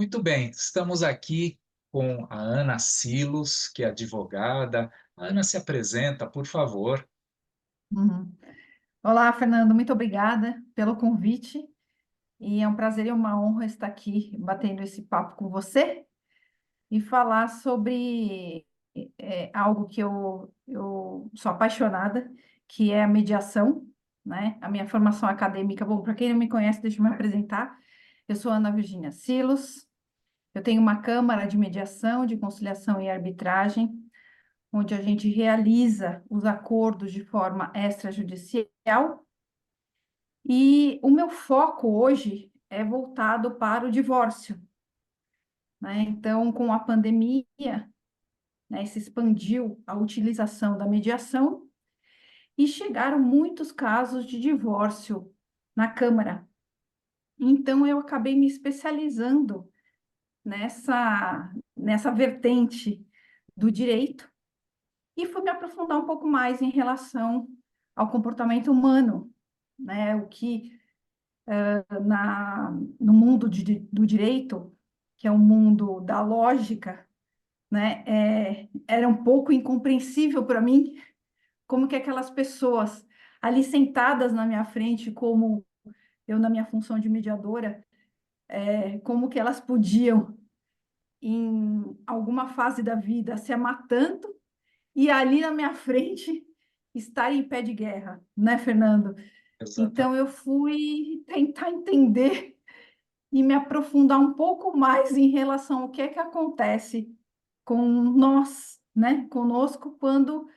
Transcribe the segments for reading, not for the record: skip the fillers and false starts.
Muito bem, estamos aqui com a Ana Silos, que é advogada. A Ana se apresenta, por favor. Uhum. Olá, Fernando, muito obrigada pelo convite e é um prazer e uma honra estar aqui batendo esse papo com você e falar sobre algo que eu sou apaixonada, que é a mediação, né? A minha formação acadêmica. Bom, para quem não me conhece, deixa eu me apresentar. Eu sou Ana Virgínia Silos, eu tenho uma câmara de mediação, de conciliação e arbitragem, onde a gente realiza os acordos de forma extrajudicial. E o meu foco hoje é voltado para o divórcio, né? Então, com a pandemia, né, se expandiu a utilização da mediação e chegaram muitos casos de divórcio na Câmara. Então, eu acabei me especializando nessa vertente do direito e fui me aprofundar um pouco mais em relação ao comportamento humano, né? O que no mundo do direito, que é um mundo da lógica, né, era um pouco incompreensível para mim como que aquelas pessoas ali sentadas na minha frente, como eu na minha função de mediadora, como que elas podiam, em alguma fase da vida, se amar tanto e ali na minha frente estar em pé de guerra, né, Fernando? Então Exatamente. eu fui tentar entender e me aprofundar um pouco mais em relação ao que é que acontece com nós, né, conosco, quando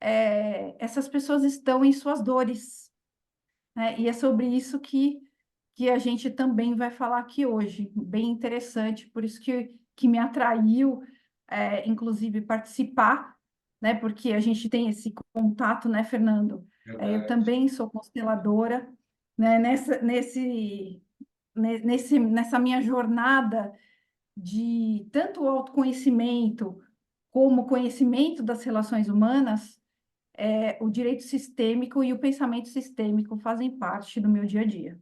essas pessoas estão em suas dores, né? E é sobre isso que a gente também vai falar aqui hoje. Bem interessante, por isso que me atraiu, inclusive, participar, né? Porque a gente tem esse contato, né, Fernando? Eu Verdade. também sou consteladora, né? Nessa minha jornada de tanto autoconhecimento como conhecimento das relações humanas, o direito sistêmico e o pensamento sistêmico fazem parte do meu dia a dia.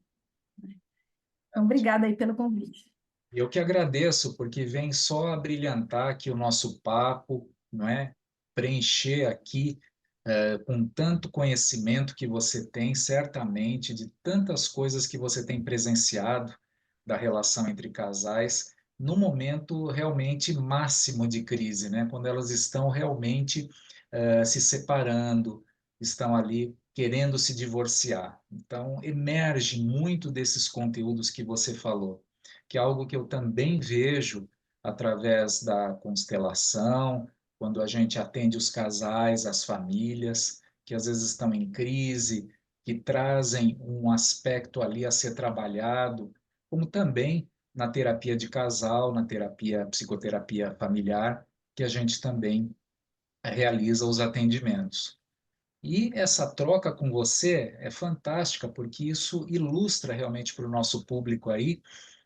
Então, obrigada aí pelo convite. Eu que agradeço, porque vem só abrilhantar aqui o nosso papo, não é? Preencher aqui com tanto conhecimento que você tem, certamente, de tantas coisas que você tem presenciado da relação entre casais, no momento realmente máximo de crise, né? Quando elas estão realmente se separando, estão ali querendo se divorciar. Então, emerge muito desses conteúdos que você falou, que é algo que eu também vejo através da constelação, quando a gente atende os casais, as famílias, que às vezes estão em crise, que trazem um aspecto ali a ser trabalhado, como também na terapia de casal, na terapia, psicoterapia familiar, que a gente também realiza os atendimentos. E essa troca com você é fantástica, porque isso ilustra realmente para o nosso público aí,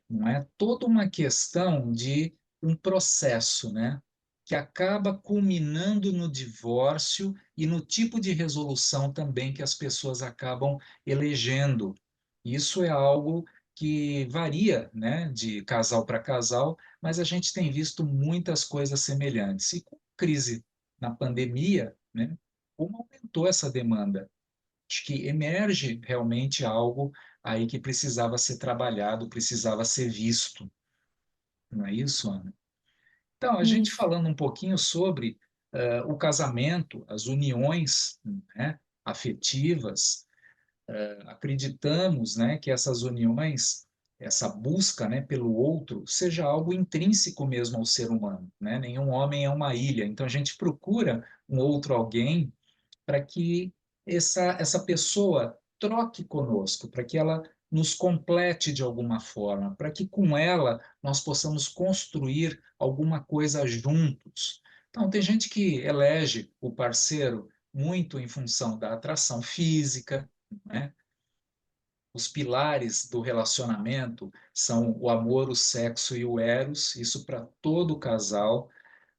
não é? Toda uma questão de um processo, né? Que acaba culminando no divórcio e no tipo de resolução também que as pessoas acabam elegendo. Isso é algo que varia, né, de casal para casal, mas a gente tem visto muitas coisas semelhantes. E com a crise na pandemia, né, como aumentou essa demanda? Acho que emerge realmente algo aí que precisava ser trabalhado, precisava ser visto, não é isso, Ana? Então, a gente Isso. falando um pouquinho sobre o casamento, as uniões, né, afetivas, acreditamos, né, que essas uniões, essa busca, né, pelo outro, seja algo intrínseco mesmo ao ser humano, né? Nenhum homem é uma ilha, então a gente procura um outro alguém para que essa pessoa troque conosco, para que ela nos complete de alguma forma, para que com ela nós possamos construir alguma coisa juntos. Então, tem gente que elege o parceiro muito em função da atração física, né? Os pilares do relacionamento são o amor, o sexo e o eros, isso para todo casal.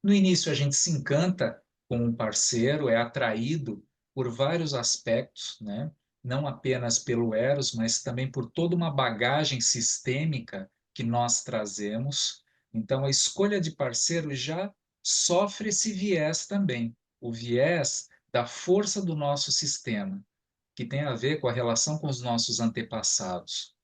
No início, a gente se encanta com um parceiro, é atraído por vários aspectos, né? Não apenas pelo eros, mas também por toda uma bagagem sistêmica que nós trazemos. Então, a escolha de parceiro já sofre esse viés também, o viés da força do nosso sistema, que tem a ver com a relação com os nossos antepassados.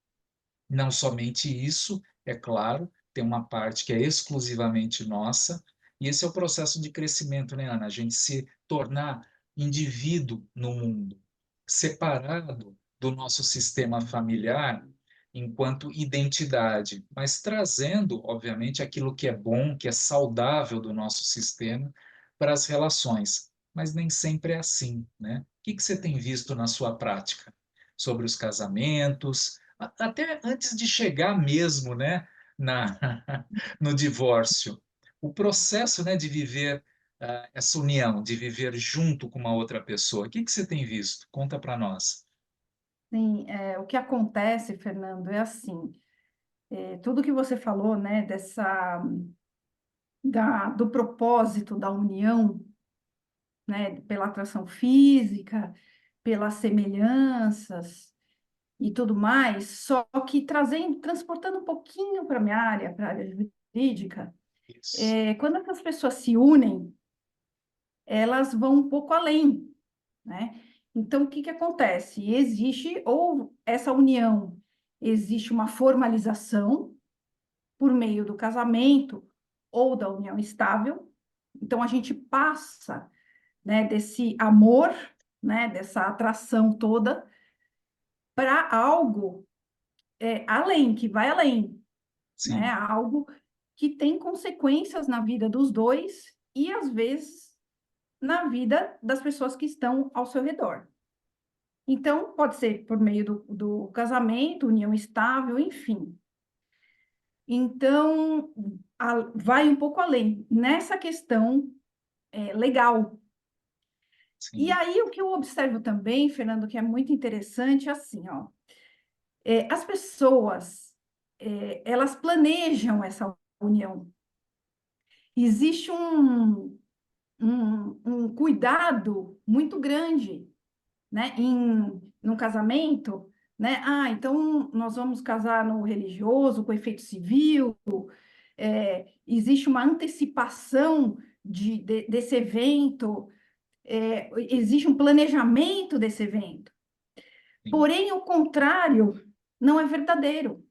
Não somente isso, é claro, tem uma parte que é exclusivamente nossa, e esse é o processo de crescimento, né, Ana? A gente se tornar indivíduo no mundo, separado do nosso sistema familiar enquanto identidade, mas trazendo, obviamente, aquilo que é bom, que é saudável do nosso sistema para as relações. Mas nem sempre é assim, né? O que que você tem visto na sua prática sobre os casamentos? Até antes de chegar mesmo, né, na, no divórcio, o processo, né, de viver essa união, de viver junto com uma outra pessoa. O que que você tem visto? Conta para nós. Sim, o que acontece, Fernando, é assim, tudo que você falou, né, do propósito da união, né, pela atração física, pelas semelhanças e tudo mais, só que transportando um pouquinho para a minha área, para a área jurídica, Isso. quando essas pessoas se unem, elas vão um pouco além, né? Então, o que que acontece? Existe, ou essa união, existe uma formalização por meio do casamento ou da união estável. Então, a gente passa, né, desse amor, né, dessa atração toda, para algo além, que vai além, né? Sim, Algo que tem consequências na vida dos dois e, às vezes, na vida das pessoas que estão ao seu redor. Então, pode ser por meio do casamento, união estável, enfim. Então, vai um pouco além nessa questão legal. E sim, aí, o que eu observo também, Fernando, que é muito interessante, é assim, ó, as pessoas, elas planejam essa união. Existe um cuidado muito grande, né, no casamento, né? Ah, então nós vamos casar no religioso, com efeito civil, existe uma antecipação desse evento, existe um planejamento desse evento. sim, Porém, o contrário não é verdadeiro.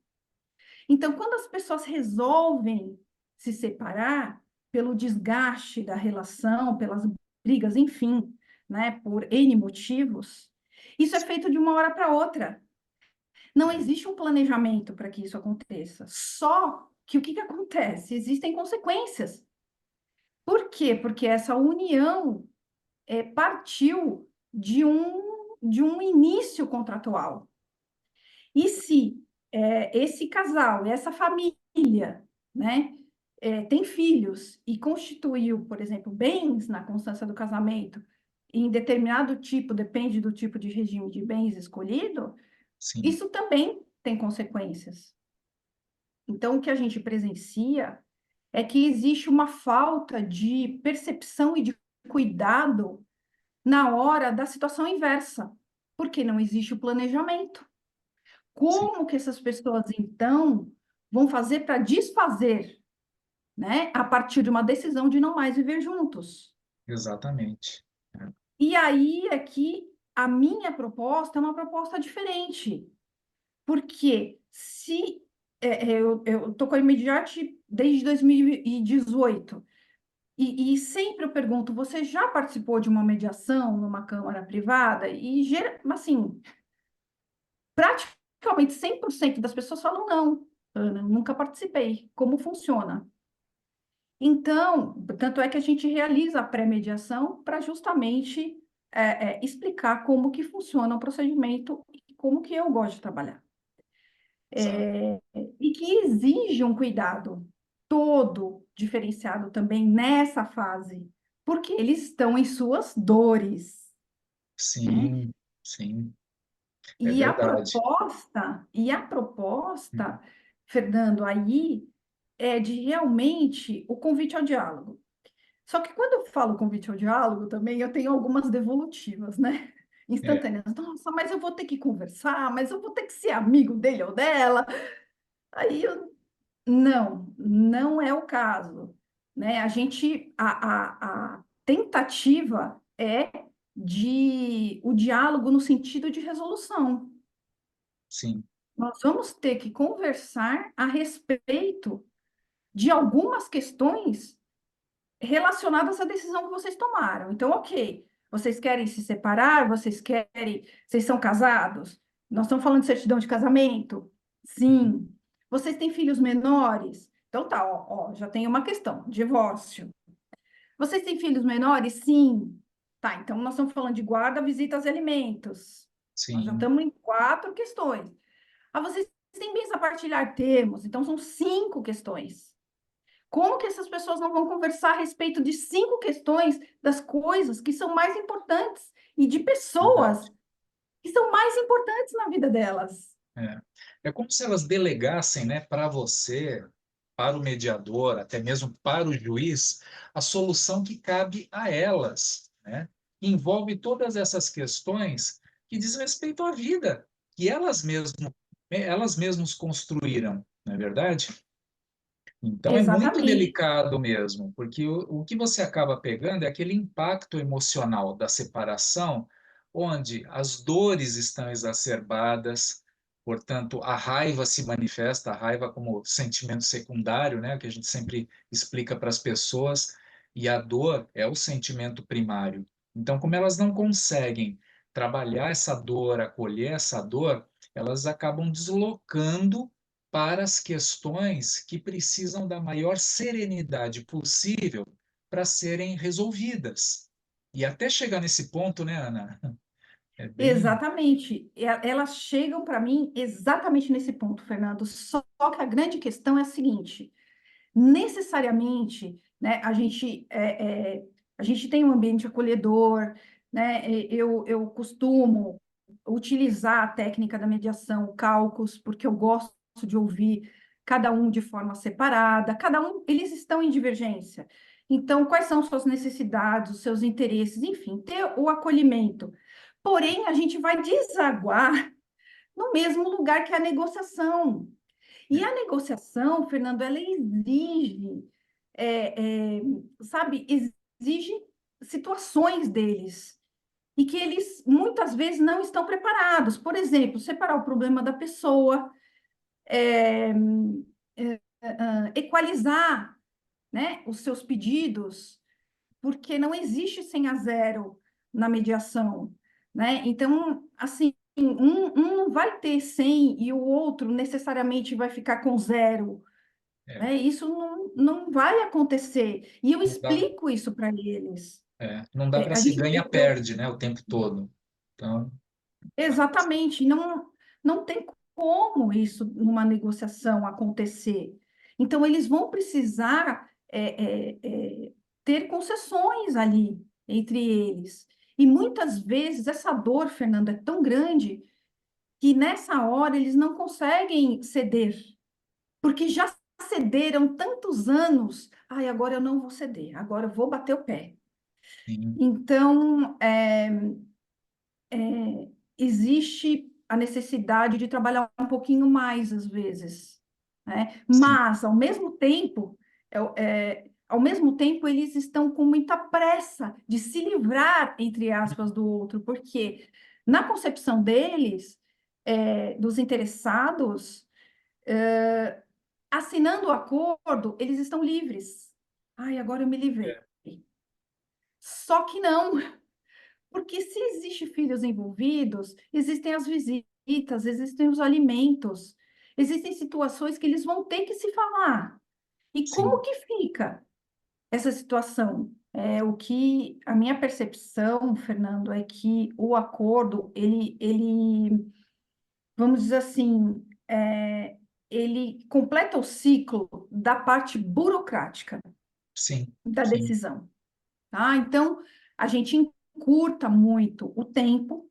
Então, quando as pessoas resolvem se separar pelo desgaste da relação, pelas brigas, enfim, né, por N motivos, isso é feito de uma hora para outra. Não é, existe um planejamento para que isso aconteça. Só que o que que acontece? Existem consequências. Por quê? Porque essa união partiu de um início contratual. E se esse casal, essa família, né, tem filhos e constituiu, por exemplo, bens na constância do casamento, em determinado tipo, depende do tipo de regime de bens escolhido, sim, isso também tem consequências. Então, o que a gente presencia é que existe uma falta de percepção e de cuidado na hora da situação inversa, porque não existe o planejamento. sim, Como que essas pessoas, então, vão fazer para desfazer, né, a partir de uma decisão de não mais viver juntos? exatamente. É, E aí é que a minha proposta é uma proposta diferente, porque se eu estou com a Imediate desde 2018, e sempre eu pergunto, você já participou de uma mediação numa câmara privada? Assim, praticamente 100% das pessoas falam não, Ana, nunca participei. Como funciona? Então, tanto é que a gente realiza a pré-mediação para justamente explicar como que funciona o procedimento e como que eu gosto de trabalhar. exato. E que exige um cuidado todo diferenciado também nessa fase, porque eles estão em suas dores, né? Sim, sim, é E a verdade. proposta, e a proposta, Fernando, aí é de realmente o convite ao diálogo. Só que quando eu falo convite ao diálogo também, eu tenho algumas devolutivas, né? É, Instantâneas. Nossa, mas eu vou ter que conversar, mas eu vou ter que ser amigo dele ou dela. Aí eu Não, não é o caso, né? A tentativa é de o diálogo no sentido de resolução. Sim, Nós vamos ter que conversar a respeito de algumas questões relacionadas à decisão que vocês tomaram. Então, ok, vocês querem se separar? Vocês são casados? Nós estamos falando de certidão de casamento? Sim. Vocês têm filhos menores? Então tá, já tem uma questão, divórcio. Vocês têm filhos menores? Sim. Tá, então nós estamos falando de guarda, visitas e alimentos. Nós já sim, estamos em 4 questões. Ah, vocês têm bens a partilhar termos? Então são 5 questões. Como que essas pessoas não vão conversar a respeito de 5 questões das coisas que são mais importantes e de pessoas verdade. que são mais importantes na vida delas? É. É como se elas delegassem, né, para você, para o mediador, até mesmo para o juiz, a solução que cabe a elas, né? Envolve todas essas questões que diz respeito à vida, que elas mesmas construíram, não é verdade? Então é muito Exatamente, delicado mesmo, porque o que você acaba pegando é aquele impacto emocional da separação, onde as dores estão exacerbadas, portanto, a raiva se manifesta, a raiva como sentimento secundário, né, que a gente sempre explica para as pessoas, e a dor é o sentimento primário. Então, como elas não conseguem trabalhar essa dor, acolher essa dor, elas acabam deslocando para as questões que precisam da maior serenidade possível para serem resolvidas. E até chegar nesse ponto, né, Ana? É bem. exatamente. Elas chegam para mim exatamente nesse ponto, Fernando. Só que a grande questão é a seguinte: necessariamente, né, a gente tem um ambiente acolhedor, né? Eu costumo utilizar a técnica da mediação, o caucus, porque eu gosto de ouvir cada um de forma separada, cada um, eles estão em divergência. Então, quais são suas necessidades, os seus interesses, enfim, ter o acolhimento. Porém, a gente vai desaguar no mesmo lugar que a negociação. E a negociação, Fernando, ela exige, é, é, sabe, exige situações deles e que eles muitas vezes não estão preparados. Por exemplo, separar o problema da pessoa, é, equalizar, né, os seus pedidos, porque não existe 100 a 0 na mediação, né? Então, assim, um não vai ter 100 e o outro necessariamente vai ficar com zero, É, né? Isso não vai acontecer. E eu não dá, explico isso para eles. não dá para A se gente, ganha-perde, né, o tempo todo. Então, exatamente, não tem como isso numa negociação acontecer. Então, eles vão precisar ter concessões ali entre eles. E muitas vezes essa dor, Fernanda, é tão grande que nessa hora eles não conseguem ceder, porque já cederam tantos anos. Ai, agora eu não vou ceder, agora eu vou bater o pé. sim, Então, existe a necessidade de trabalhar um pouquinho mais às vezes, né? sim, Mas, ao mesmo tempo, eles estão com muita pressa de se livrar, entre aspas, do outro, porque na concepção deles, dos interessados, assinando o acordo, eles estão livres. Ai, agora eu me livrei. é, Só que não, porque se existe filhos envolvidos, existem as visitas, existem os alimentos, existem situações que eles vão ter que se falar. E como sim, que fica essa situação? O que a minha percepção, Fernando, é que o acordo, vamos dizer assim, ele completa o ciclo da parte burocrática sim, da sim, decisão, tá? Então, a gente encurta muito o tempo,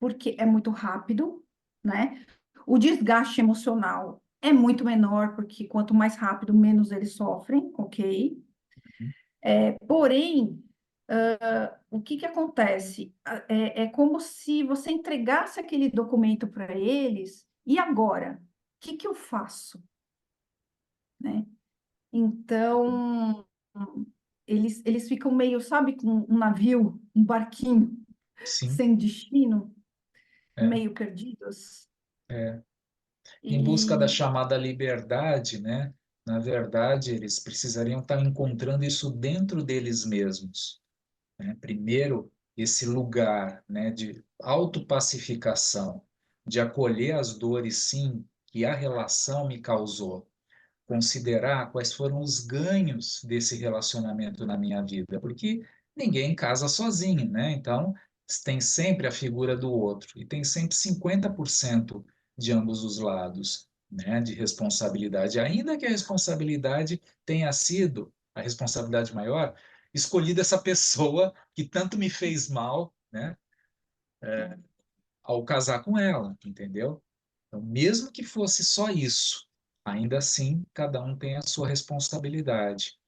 porque é muito rápido, né? O desgaste emocional é muito menor, porque quanto mais rápido, menos eles sofrem, ok? Porém, o que que acontece? É como se você entregasse aquele documento para eles, e agora? O que que eu faço? né? Então, eles ficam meio, sabe, com um navio, um barquinho, sim, sem destino, é, meio perdidos. é. Em busca da E, chamada liberdade, né? Na verdade, eles precisariam estar encontrando isso dentro deles mesmos, né? Primeiro, esse lugar, né, de autopacificação, de acolher as dores, sim, que a relação me causou, considerar quais foram os ganhos desse relacionamento na minha vida, porque ninguém casa sozinho, né? Então, tem sempre a figura do outro e tem sempre 50% de ambos os lados, né, de responsabilidade, ainda que a responsabilidade tenha sido a responsabilidade maior, escolhida essa pessoa que tanto me fez mal, né, ao casar com ela, entendeu? Então, mesmo que fosse só isso, ainda assim, cada um tem a sua responsabilidade,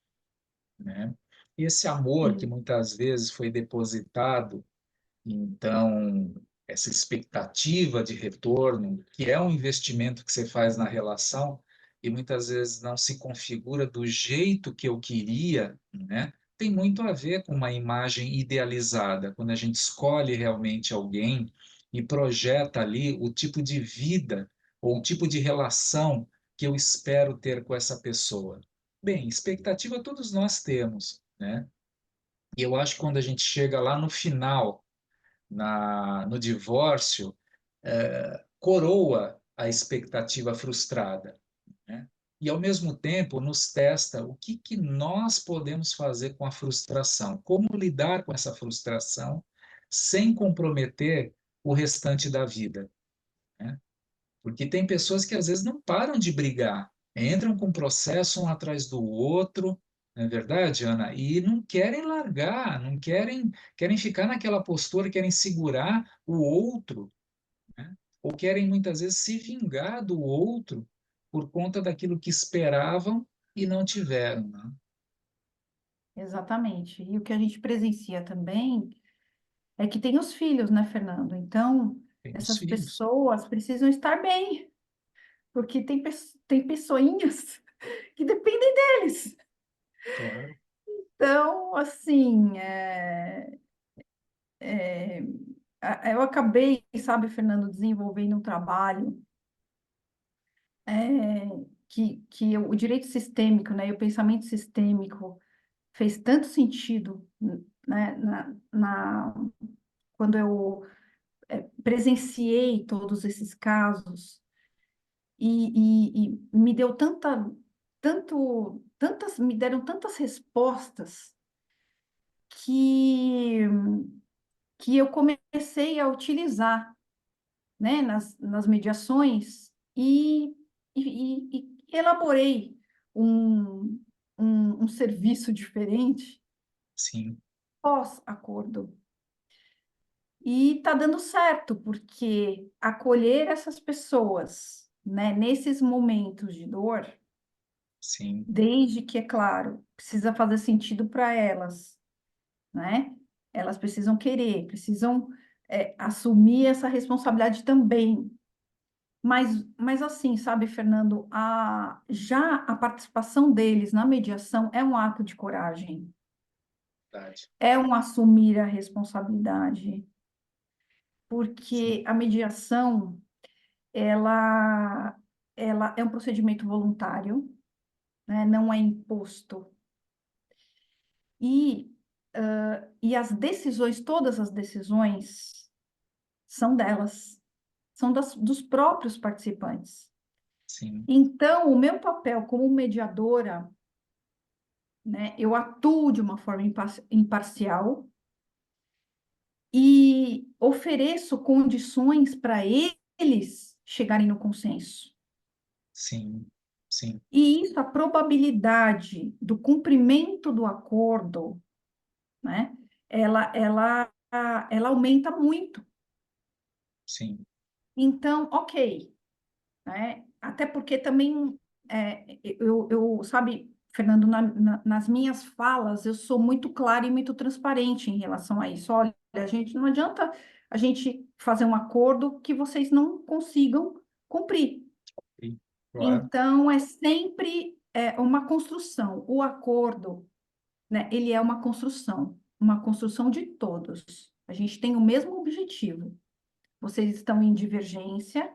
né? E esse amor que sim, muitas vezes foi depositado, então, essa expectativa de retorno, que é um investimento que você faz na relação, e muitas vezes não se configura do jeito que eu queria, né? Tem muito a ver com uma imagem idealizada, quando a gente escolhe realmente alguém e projeta ali o tipo de vida ou o tipo de relação que eu espero ter com essa pessoa. Bem, expectativa todos nós temos, né? E eu acho que quando a gente chega lá no final, no divórcio, coroa a expectativa frustrada, né? E, ao mesmo tempo, nos testa o que, que nós podemos fazer com a frustração, como lidar com essa frustração sem comprometer o restante da vida, né? Porque tem pessoas que às vezes não param de brigar, entram com um processo um atrás do outro, não é verdade, Ana? E não querem largar, não querem ficar naquela postura, querem segurar o outro, né? Ou querem muitas vezes se vingar do outro por conta daquilo que esperavam e não tiveram, né? exatamente. E o que a gente presencia também é que tem os filhos, né, Fernando? Então, Tem os essas filhos, pessoas precisam estar bem, porque tem pessoinhas que dependem deles. claro, Então, assim, eu acabei, sabe, Fernando, desenvolvendo um trabalho o direito sistêmico, né, e o pensamento sistêmico fez tanto sentido, né, quando eu presenciei todos esses casos e me deu me deram tantas respostas que, que eu comecei a utilizar, né, nas mediações e elaborei um, um serviço diferente sim, pós-acordo. E está dando certo, porque acolher essas pessoas, né, nesses momentos de dor, sim, desde que, é claro, precisa fazer sentido para elas, né? Elas precisam querer, precisam assumir essa responsabilidade também. Mas assim, sabe, Fernando, já a participação deles na mediação é um ato de coragem, verdade, é um assumir a responsabilidade, porque sim, a mediação, ela, ela é um procedimento voluntário, né? Não é imposto. E, e as decisões, todas as decisões, são delas, são dos próprios participantes. sim, Então, o meu papel como mediadora, né, eu atuo de uma forma imparcial e ofereço condições para eles chegarem no consenso. sim, sim, E isso, a probabilidade do cumprimento do acordo, né, ela aumenta muito. sim, Então, ok, né? Até porque também, sabe, Fernando, nas minhas falas, eu sou muito clara e muito transparente em relação a isso. Olha, a gente não adianta a gente fazer um acordo que vocês não consigam cumprir. sim, claro, Então, é sempre é uma construção. O acordo, né, ele é uma construção de todos. A gente tem o mesmo objetivo. Vocês estão em divergência,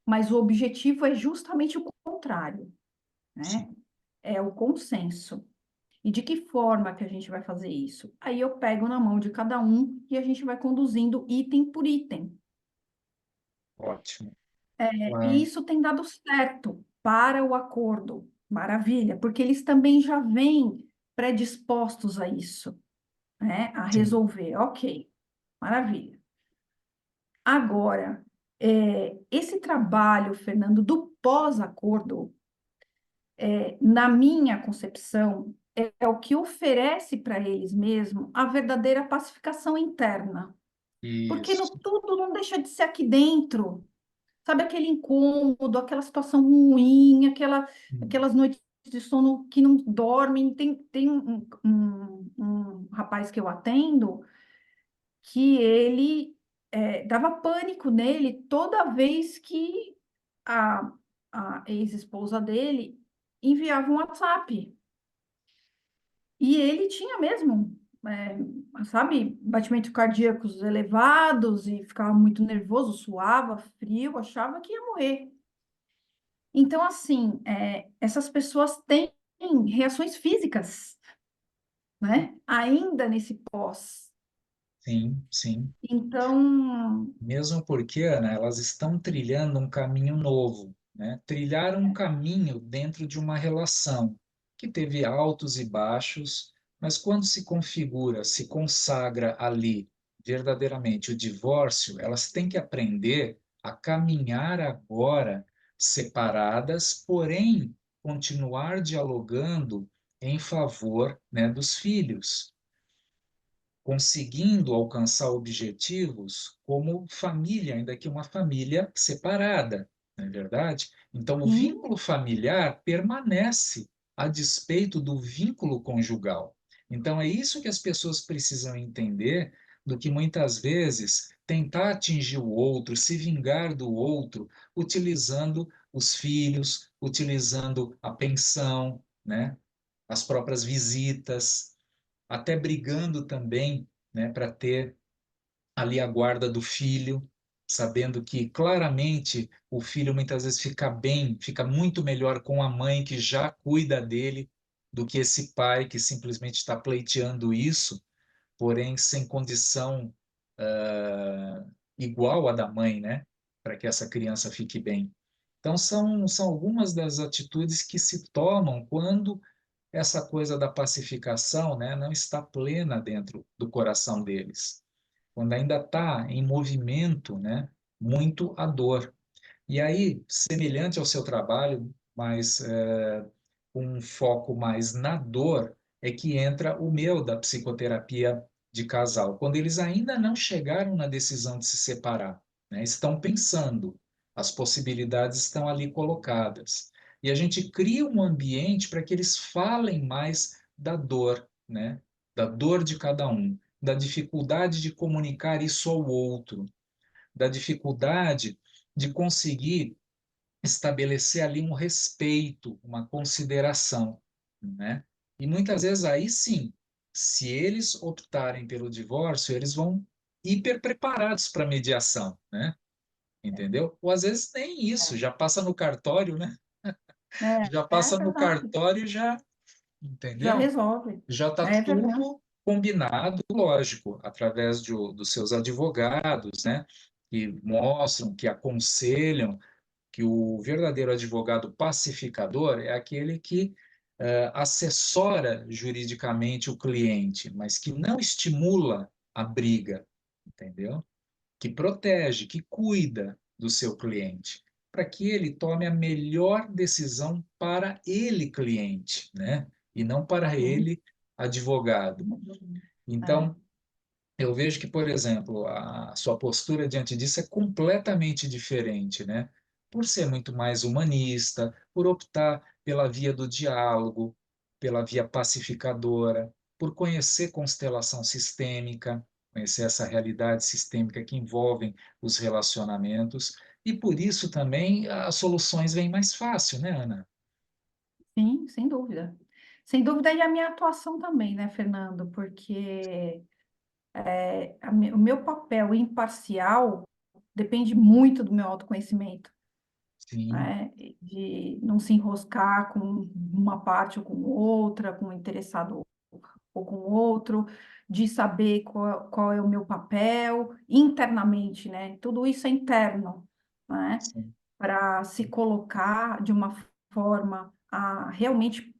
mas o objetivo é justamente o contrário, Sim. né? É o consenso. E de que forma que a gente vai fazer isso? Aí eu pego na mão de cada um e a gente vai conduzindo item por item. Ótimo. E Ah, isso tem dado certo para o acordo. Maravilha, porque eles também já vêm predispostos a isso, né? A sim. resolver. Ok, maravilha. Agora, esse trabalho, Fernando, do pós-acordo, na minha concepção, é o que oferece para eles mesmos a verdadeira pacificação interna. Porque Isso. tudo não deixa de ser aqui dentro. Sabe aquele incômodo, aquela situação ruim, Hum. aquelas noites de sono que não dormem. Tem um rapaz que eu atendo que ele dava pânico nele toda vez que a, a ex-esposa dele enviava um WhatsApp. E ele tinha mesmo, sabe, batimentos cardíacos elevados e ficava muito nervoso, suava, frio, achava que ia morrer. Então, assim, essas pessoas têm reações físicas, né? Ainda nesse pós. Sim, sim. Então, Mesmo porque, Ana, elas estão trilhando um caminho novo, né? Trilharam um caminho dentro de uma relação que teve altos e baixos, mas quando se configura, se consagra ali verdadeiramente o divórcio, elas têm que aprender a caminhar agora separadas, porém continuar dialogando em favor, né, dos filhos, conseguindo alcançar objetivos como família, ainda que uma família separada, não é verdade? Então, o sim, vínculo familiar permanece a despeito do vínculo conjugal. Então, é isso que as pessoas precisam entender, do que muitas vezes tentar atingir o outro, se vingar do outro, utilizando os filhos, utilizando a pensão, né? As próprias visitas, até brigando também, né, para ter ali a guarda do filho, sabendo que claramente o filho muitas vezes fica bem, fica muito melhor com a mãe que já cuida dele do que esse pai que simplesmente está pleiteando isso, porém sem condição igual à da mãe, né, para que essa criança fique bem. Então são algumas das atitudes que se tomam quando essa coisa da pacificação, né, não está plena dentro do coração deles, quando ainda está em movimento, né, muito a dor. E aí, semelhante ao seu trabalho, mas com um foco mais na dor, é que entra o meu da psicoterapia de casal, quando eles ainda não chegaram na decisão de se separar, né, estão pensando, as possibilidades estão ali colocadas. E a gente cria um ambiente para que eles falem mais da dor, né, da dor de cada um, da dificuldade de comunicar isso ao outro, da dificuldade de conseguir estabelecer ali um respeito, uma consideração, né? E muitas vezes aí sim, se eles optarem pelo divórcio, eles vão hiper preparados para mediação, né? Entendeu? Ou às vezes nem isso, já passa no cartório, né? Já é passa no verdade, cartório e já, já entendeu? resolve. Já está É verdade. tudo combinado, lógico, através dos seus advogados, né? Que mostram, que aconselham, que o verdadeiro advogado pacificador é aquele que assessora juridicamente o cliente, mas que não estimula a briga, entendeu? Que protege, que cuida do seu cliente, para que ele tome a melhor decisão para ele, cliente, né? E não para Sim. ele, advogado. É, Então, eu vejo que, por exemplo, a sua postura diante disso é completamente diferente, né? Por ser muito mais humanista, por optar pela via do diálogo, pela via pacificadora, por conhecer constelação sistêmica, conhecer essa realidade sistêmica que envolve os relacionamentos, e por isso também as soluções vêm mais fácil, né, Ana? Sim, sem dúvida. Sem dúvida, e a minha atuação também, né, Fernando? Porque o meu papel imparcial depende muito do meu autoconhecimento, Sim, né? De não se enroscar com uma parte ou com outra, com um interessado ou com outro, de saber qual é o meu papel internamente, né? Tudo isso é interno, né? sim, Para se colocar de uma forma a realmente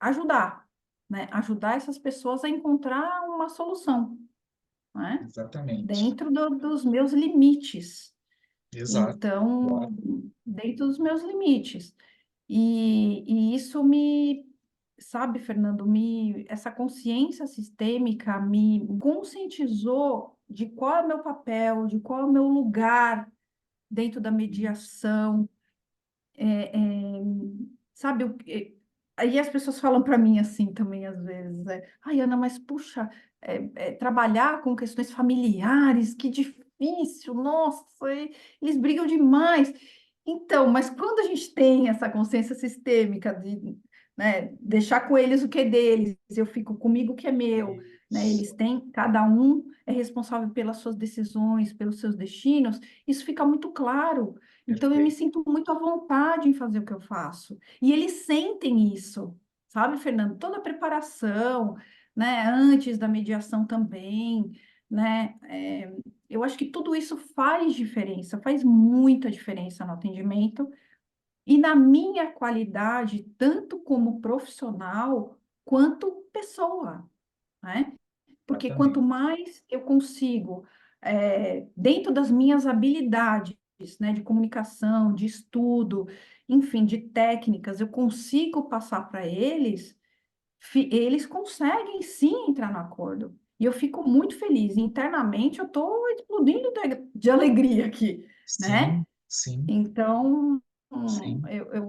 ajudar, né? Ajudar essas pessoas a encontrar uma solução, né? exatamente. Dentro dos meus limites. Exato, Então, claro, dentro dos meus limites. E isso sabe, Fernando, essa consciência sistêmica me conscientizou de qual é o meu papel, de qual é o meu lugar dentro da mediação, sabe? Aí as pessoas falam para mim assim também, às vezes, ai, Ana, mas puxa, trabalhar com questões familiares, que difícil, nossa, eles brigam demais. Então, mas quando a gente tem essa consciência sistêmica de, né, deixar com eles o que é deles, eu fico comigo o que é meu, né? Eles isso, têm, cada um é responsável pelas suas decisões, pelos seus destinos, isso fica muito claro. Então, eu me perfeito, sinto muito à vontade em fazer o que eu faço. E eles sentem isso, sabe, Fernando? Toda a preparação, né, antes da mediação também, né? Eu acho que tudo isso faz diferença, faz muita diferença no atendimento e na minha qualidade, tanto como profissional quanto pessoa, né? Porque quanto exatamente, mais eu consigo, dentro das minhas habilidades, né, de comunicação, de estudo, enfim, de técnicas, eu consigo passar para eles, eles conseguem sim entrar no acordo. E eu fico muito feliz. Internamente, eu estou explodindo de alegria aqui, né? sim, sim, Então, sim.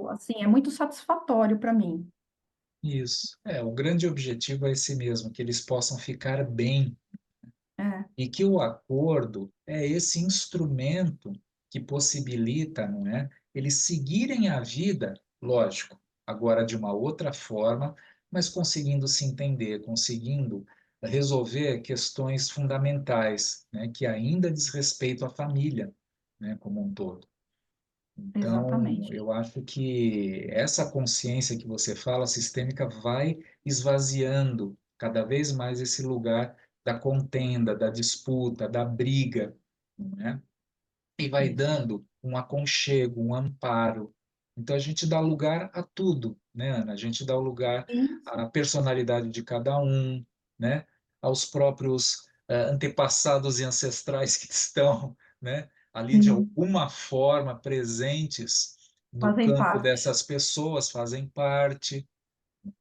assim, é muito satisfatório para mim. Isso. O grande objetivo é esse mesmo, que eles possam ficar bem É, e que o acordo é esse instrumento que possibilita, não é, eles seguirem a vida, lógico, agora de uma outra forma, mas conseguindo se entender, conseguindo resolver questões fundamentais, né, que ainda diz respeito à família, né, como um todo. Então, exatamente. eu acho que essa consciência que você fala, sistêmica, vai esvaziando cada vez mais esse lugar da contenda, da disputa, da briga, né? E vai Isso. dando um aconchego, um amparo. Então, a gente dá lugar a tudo, né, Ana? A gente dá o lugar Isso. à personalidade de cada um, né? Aos próprios antepassados e ancestrais que estão, né, ali de Sim, alguma forma presentes no fazem campo parte. dessas pessoas, fazem parte,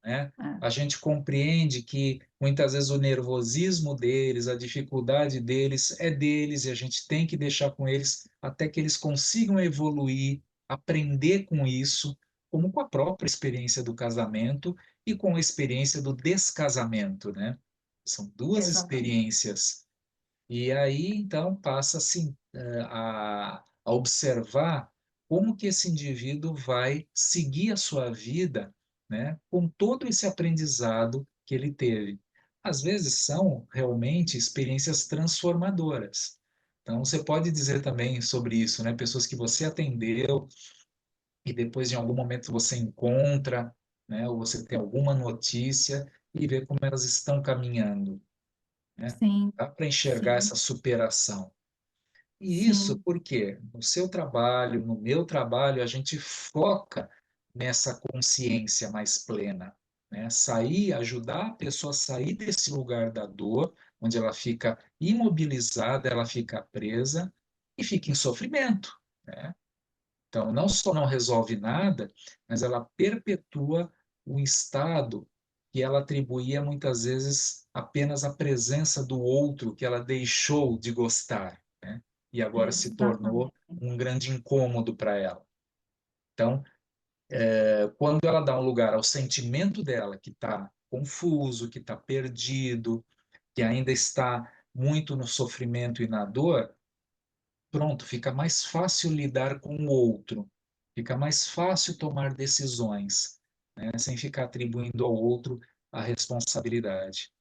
né? É, A gente compreende que muitas vezes o nervosismo deles, a dificuldade deles e a gente tem que deixar com eles até que eles consigam evoluir, aprender com isso, como com a própria experiência do casamento e com a experiência do descasamento, né? São duas exatamente. experiências e aí, então, passa-se a observar como que esse indivíduo vai seguir a sua vida, né, com todo esse aprendizado que ele teve. Às vezes são realmente experiências transformadoras. Então, você pode dizer também sobre isso, né? Pessoas que você atendeu e depois, em algum momento, você encontra, né? Ou você tem alguma notícia e vê como elas estão caminhando, né? Sim, Dá para enxergar sim, essa superação. E isso sim, porque no seu trabalho, no meu trabalho, a gente foca nessa consciência mais plena, né? Sair, ajudar a pessoa a sair desse lugar da dor, onde ela fica imobilizada, ela fica presa e fica em sofrimento, né? Então, não só não resolve nada, mas ela perpetua o estado que ela atribuía muitas vezes apenas à presença do outro que ela deixou de gostar, né? E agora se tornou exatamente. um grande incômodo para ela. Então, quando ela dá um lugar ao sentimento dela, que está confuso, que está perdido, que ainda está muito no sofrimento e na dor, pronto, fica mais fácil lidar com o outro, fica mais fácil tomar decisões. né? Sem ficar atribuindo ao outro a responsabilidade.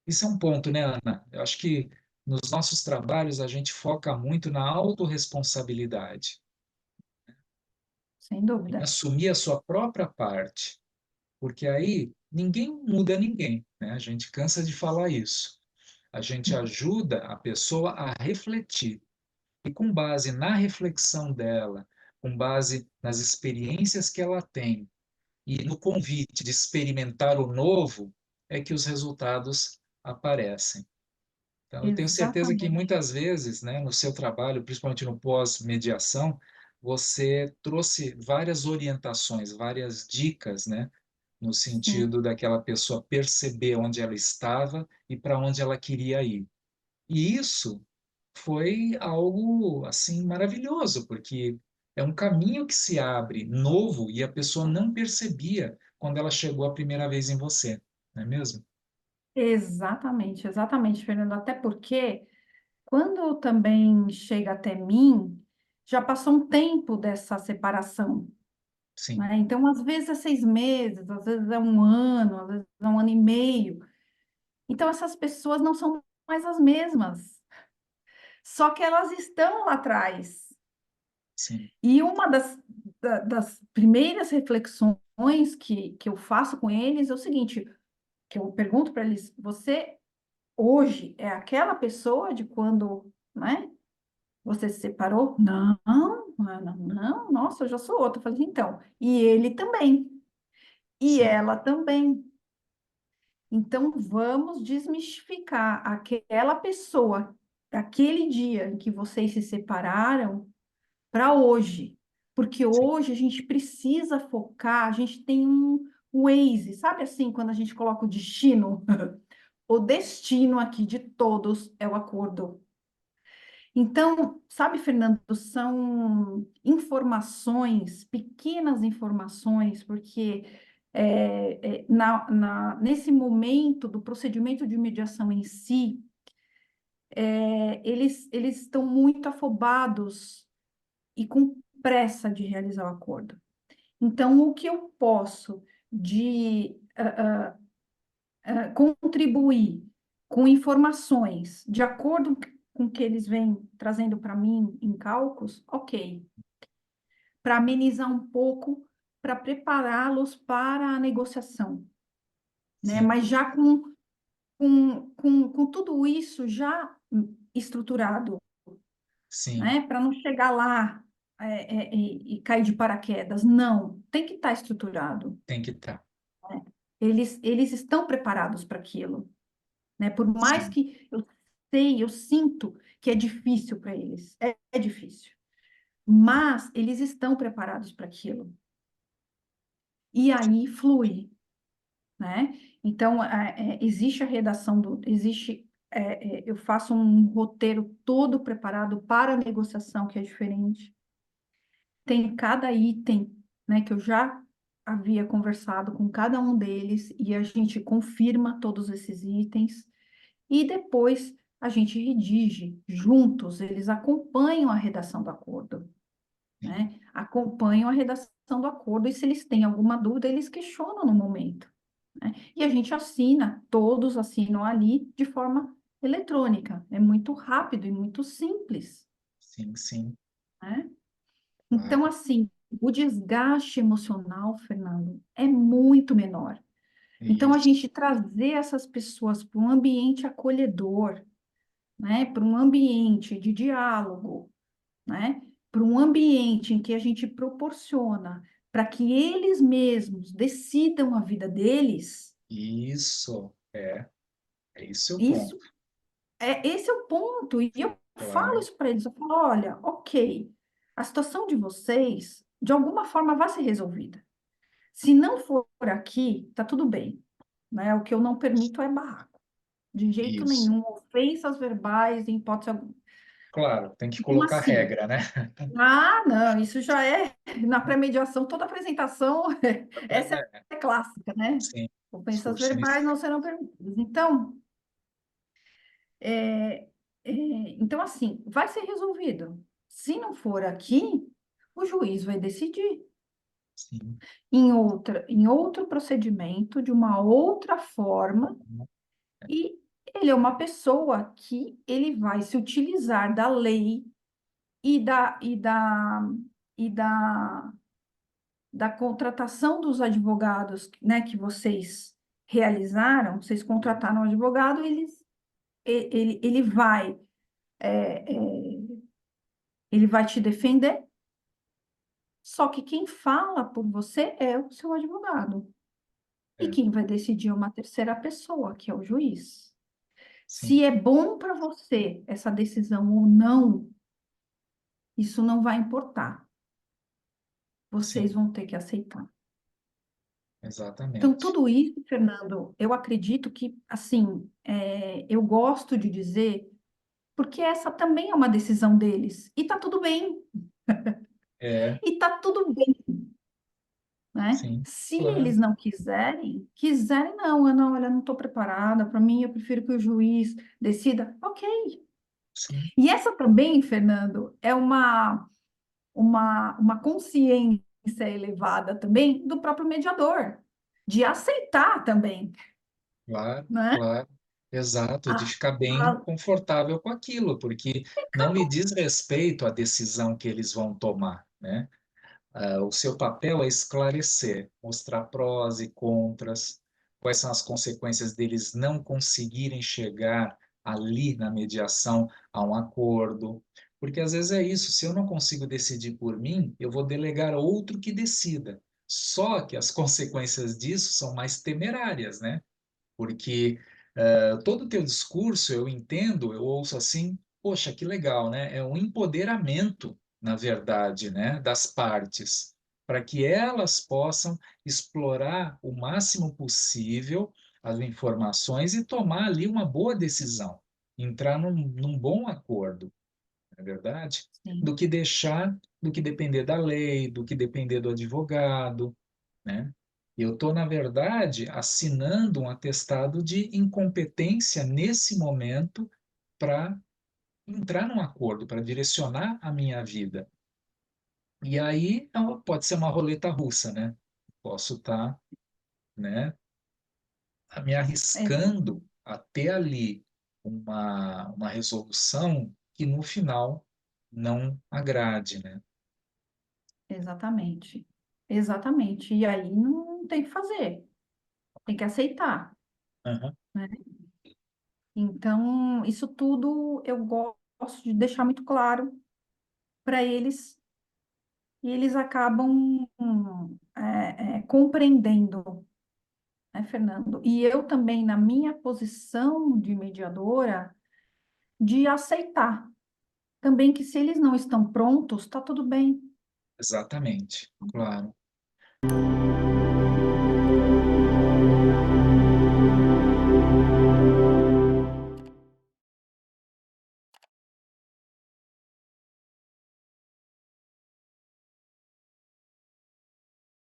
Isso é um ponto, né, Ana? Eu acho que nos nossos trabalhos a gente foca muito na autorresponsabilidade, sem em dúvida. assumir a sua própria parte, porque aí ninguém muda ninguém, né? A gente cansa de falar isso. A gente ajuda a pessoa a refletir. E com base na reflexão dela, com base nas experiências que ela tem e no convite de experimentar o novo, é que os resultados aparecem. Então, eu tenho certeza que Exatamente. muitas vezes, né, no seu trabalho, principalmente no pós-mediação, você trouxe várias orientações, várias dicas, né, no Sim, sentido daquela pessoa perceber onde ela estava e para onde ela queria ir. E isso foi algo assim maravilhoso, porque é um caminho que se abre novo e a pessoa não percebia quando ela chegou a primeira vez em você, não é mesmo? exatamente, exatamente, Fernando. Até porque quando também chega até mim, já passou um tempo dessa separação, Sim, né? Então, às vezes é 6 meses, às vezes é um ano, às vezes é um ano e meio. Então, essas pessoas não são mais as mesmas, só que elas estão lá atrás. sim, E uma das primeiras reflexões que eu faço com eles é o seguinte, que eu pergunto para eles, você hoje é aquela pessoa de quando, né, você se separou? Não, não, não, nossa, eu já sou outra. Eu falei, então, e ele também, e sim, ela também. Então, vamos desmistificar aquela pessoa, daquele dia em que vocês se separaram, para hoje. Porque sim, hoje a gente precisa focar, a gente tem um Waze, sabe assim, quando a gente coloca o destino? O destino aqui de todos é o acordo. Então, sabe, Fernando, são informações, pequenas informações, porque nesse momento do procedimento de mediação em si, eles estão muito afobados e com pressa de realizar o acordo. Então, o que eu posso de contribuir com informações de acordo com o que eles vêm trazendo para mim em cálculos, ok, para amenizar um pouco, para prepará-los para a negociação, né? sim, Mas já com tudo isso já estruturado, sim, né? Para não chegar lá e cair de paraquedas. Não, tem que estar estruturado. tem que estar. Eles estão preparados para aquilo, né? Por mais Sim, que eu sei, eu sinto que é difícil para eles, é difícil, mas eles estão preparados para aquilo. E aí flui, né? Então, existe a redação existe, eu faço um roteiro todo preparado para a negociação, que é diferente. Tem cada item, né, que eu já havia conversado com cada um deles e a gente confirma todos esses itens e depois a gente redige juntos, eles acompanham a redação do acordo, sim, né? Acompanham a redação do acordo e se eles têm alguma dúvida, eles questionam no momento, né? E a gente assina, todos assinam ali de forma eletrônica. É muito rápido e muito simples, sim, sim, né? Então, claro. assim, o desgaste emocional, Fernando, é muito menor. Então, a Isso. gente trazer essas pessoas para um ambiente acolhedor, né, para um ambiente de diálogo, né, para um ambiente em que a gente proporciona para que eles mesmos decidam a vida deles, Isso, é esse o ponto. isso esse é o ponto. E eu falo Claro, isso para eles, eu falo, olha, ok, a situação de vocês, de alguma forma, vai ser resolvida. Se não for aqui, tá tudo bem, né? O que eu não permito é barraco. De jeito isso. nenhum, ofensas verbais, em hipótese alguma. Claro, tem que Como colocar assim? regra, né? Ah, não, isso já é na pré-mediação, toda apresentação, essa É, é clássica, né? sim, Ofensas discurso verbais não inicial. serão permitidas. Então, é, é, então assim, vai ser resolvido. Se não for aqui, o juiz vai decidir. sim, em outro procedimento, de uma outra forma, e ele é uma pessoa que ele vai se utilizar da lei e e da, da contratação dos advogados, né, que vocês realizaram, vocês contrataram um advogado, ele vai, é, é, ele vai te defender, só que quem fala por você é o seu advogado. E é, quem vai decidir é uma terceira pessoa, que é o juiz. sim, Se é bom para você essa decisão ou não, isso não vai importar. Vocês sim, vão ter que aceitar. Então, exatamente. tudo isso, Fernando, eu acredito que, assim, eu gosto de dizer, porque essa também é uma decisão deles. E tá tudo bem. É, E tá tudo bem, né? sim, Se claro, eles não quiserem, não, olha, eu não estou preparada, para mim, eu prefiro que o juiz decida. Ok. sim, E essa também, Fernando, é uma consciência elevada também do próprio mediador, de aceitar também, claro, né? claro. Exato, de A, ficar bem a, confortável com aquilo, porque não lhe diz respeito à decisão que eles vão tomar, né? O seu papel é esclarecer, mostrar prós e contras, quais são as consequências deles não conseguirem chegar ali na mediação a um acordo. Porque às vezes é isso, se eu não consigo decidir por mim, eu vou delegar a outro que decida. Só que as consequências disso são mais temerárias, né? Porque todo o teu discurso, eu entendo, eu ouço assim, poxa, que legal, né? É um empoderamento, na verdade, né, das partes, para que elas possam explorar o máximo possível as informações e tomar ali uma boa decisão, entrar num bom acordo, não é verdade? sim, Do que deixar, do que depender da lei, do que depender do advogado, né? Eu estou, na verdade, assinando um atestado de incompetência nesse momento para entrar num acordo, para direcionar a minha vida. E aí pode ser uma roleta russa, né? Posso estar, né, me exa- arriscando a ter ali uma resolução que no final não agrade, né? exatamente. Exatamente. E aí não tem que fazer, tem que aceitar, Aham, né? Então, isso tudo eu gosto de deixar muito claro para eles e eles acabam compreendendo, né, Fernando? E eu também, na minha posição de mediadora, de aceitar também que se eles não estão prontos, está tudo bem. exatamente, claro.